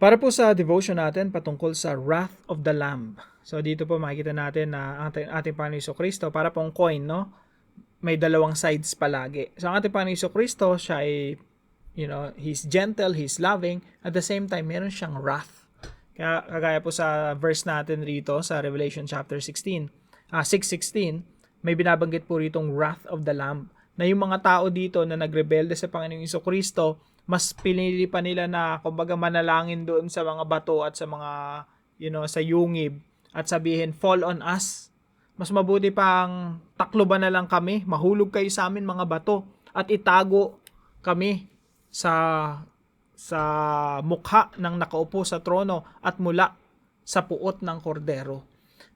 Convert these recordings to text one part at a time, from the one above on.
Para po sa devotion natin patungkol sa Wrath of the Lamb. So dito po makikita natin na ating Panginoon Jesucristo, para pong coin, no? May dalawang sides palagi. So ang ating Panginoon Jesucristo, siya ay, He's gentle, He's loving. At the same time, meron siyang wrath. Kaya kagaya po sa verse natin rito sa Revelation chapter 6:16, may binabanggit po ritong wrath of the Lamb. Na yung mga tao dito na nagrebelde sa Panginoong Jesucristo, mas pinili pa nila na kumbaga manalangin doon sa mga bato at sa mga sa yungib at sabihin, fall on us. Mas mabuti pang takloban na lang kami, mahulog kayo sa amin mga bato at itago kami sa mukha ng nakaupo sa trono at mula sa puot ng kordero.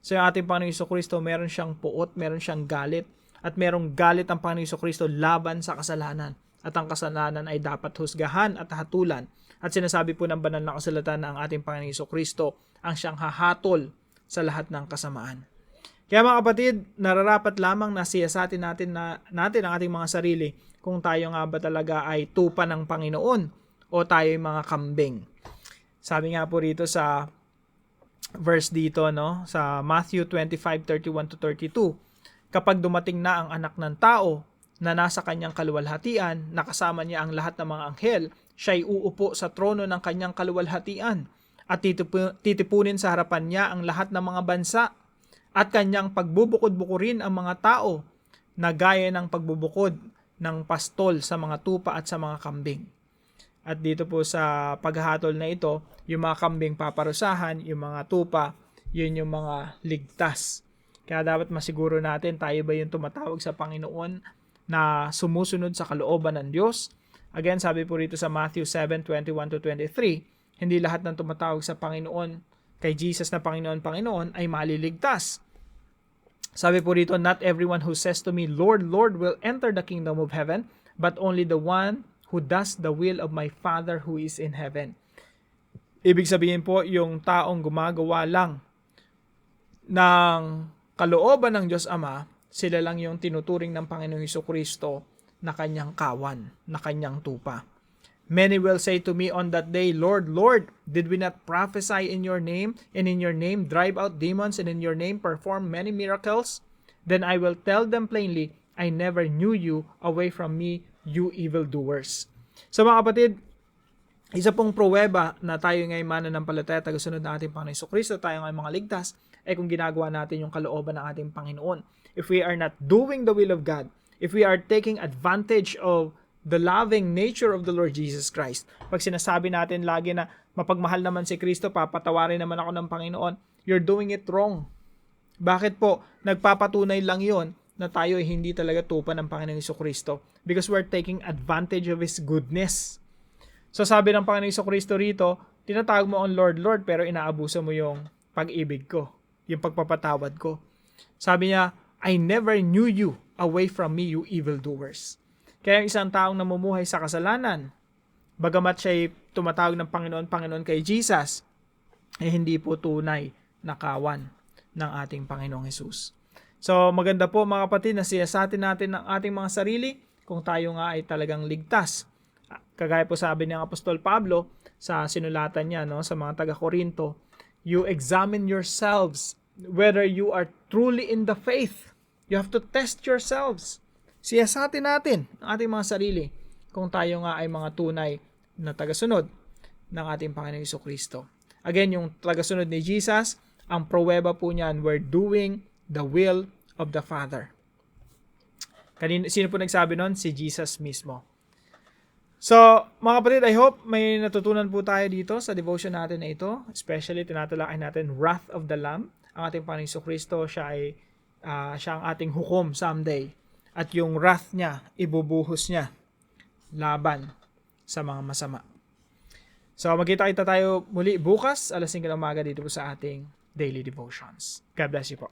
So yung ating Panginoong Jesucristo, meron siyang puot, meron siyang galit, at merong galit ang Panginoong Jesucristo laban sa kasalanan. At ang kasalanan ay dapat husgahan at hatulan. At sinasabi po ng banal na kasulatan na ang ating Panginoong Jesucristo ang siyang hahatol sa lahat ng kasamaan. Kaya mga kapatid, nararapat lamang na siyasatin natin ang ating mga sarili kung tayo nga ba talaga ay tupa ng Panginoon o tayo ay mga kambing. Sabi nga po rito sa verse dito, no, sa Matthew 25:31-32, kapag dumating na ang anak ng tao na nasa kanyang kaluwalhatian, nakasama niya ang lahat ng mga anghel, siya'y uupo sa trono ng kanyang kaluwalhatian at titipunin sa harapan niya ang lahat ng mga bansa at kanyang pagbubukod-bukurin ang mga tao na gaya ng pagbubukod ng pastol sa mga tupa at sa mga kambing. At dito po sa paghahatol na ito, yung mga kambing paparusahan, yung mga tupa, yun yung mga ligtas. Kaya dapat masiguro natin tayo ba yung tumatawag sa Panginoon na sumusunod sa kalooban ng Diyos. Again, sabi po rito sa Matthew 7:21-23, hindi lahat ng tumatawag sa Panginoon, kay Jesus na Panginoon ay maliligtas. Sabi po rito, not everyone who says to me, Lord, Lord, will enter the kingdom of heaven, but only the one who does the will of my Father who is in heaven. Ibig sabihin po, yung taong gumagawa lang ng kalooban ng Diyos Ama, sila lang yung tinuturing ng Panginoong Jesucristo na kanyang kawan, na kanyang tupa. Many will say to me on that day, Lord, Lord, did we not prophesy in your name, and in your name drive out demons, and in your name perform many miracles? Then I will tell them plainly, I never knew you, away from me, you evildoers. So mga kapatid, isa pong pruweba na tayo ngay mananampalataya, tagasunod na ating Panginoon Jesucristo, tayo ngay mga ligtas, ay kung ginagawa natin yung kalooban ng ating Panginoon. If we are not doing the will of God, if we are taking advantage of the loving nature of the Lord Jesus Christ, pag sinasabi natin lagi na mapagmahal naman si Kristo, papatawarin naman ako ng Panginoon, you're doing it wrong. Bakit po? Nagpapatunay lang yon na tayo ay hindi talaga tupa ng Panginoong Jesucristo because we're taking advantage of His goodness. So sabi ng Panginoong Jesucristo rito, tinatawag mo ang Lord, Lord, pero inaabuso mo yung pag-ibig ko, yung pagpapatawad ko. Sabi niya, I never knew you, away from me, you evildoers. Kaya isang taong namumuhay sa kasalanan, bagamat siya'y tumatawag ng Panginoon, Panginoon kay Jesus, eh hindi po tunay na kawan ng ating Panginoong Jesus. So maganda po mga kapatid na siyasatin natin ang ating mga sarili kung tayo nga ay talagang ligtas. Kagaya po sabi ng Apostol Pablo sa sinulatan niya, no, sa mga taga-Korinto, you examine yourselves whether you are truly in the faith. You have to test yourselves. Siyasatin natin ang ating mga sarili kung tayo nga ay mga tunay na tagasunod ng ating Panginoong Jesucristo. Again, yung tagasunod ni Jesus, ang pruweba po niyan, we're doing the will of the Father. Sino po nagsabi nun? Si Jesus mismo. So, mga kapatid, I hope may natutunan po tayo dito sa devotion natin na ito. Especially, tinatalakay natin Wrath of the Lamb. Ang ating Panginoong Jesucristo, siya ang ating hukom someday. At yung wrath niya, ibubuhos niya laban sa mga masama. So, magkita-kita tayo muli bukas, alas 5 ng umaga dito po sa ating Daily Devotions. God bless you po.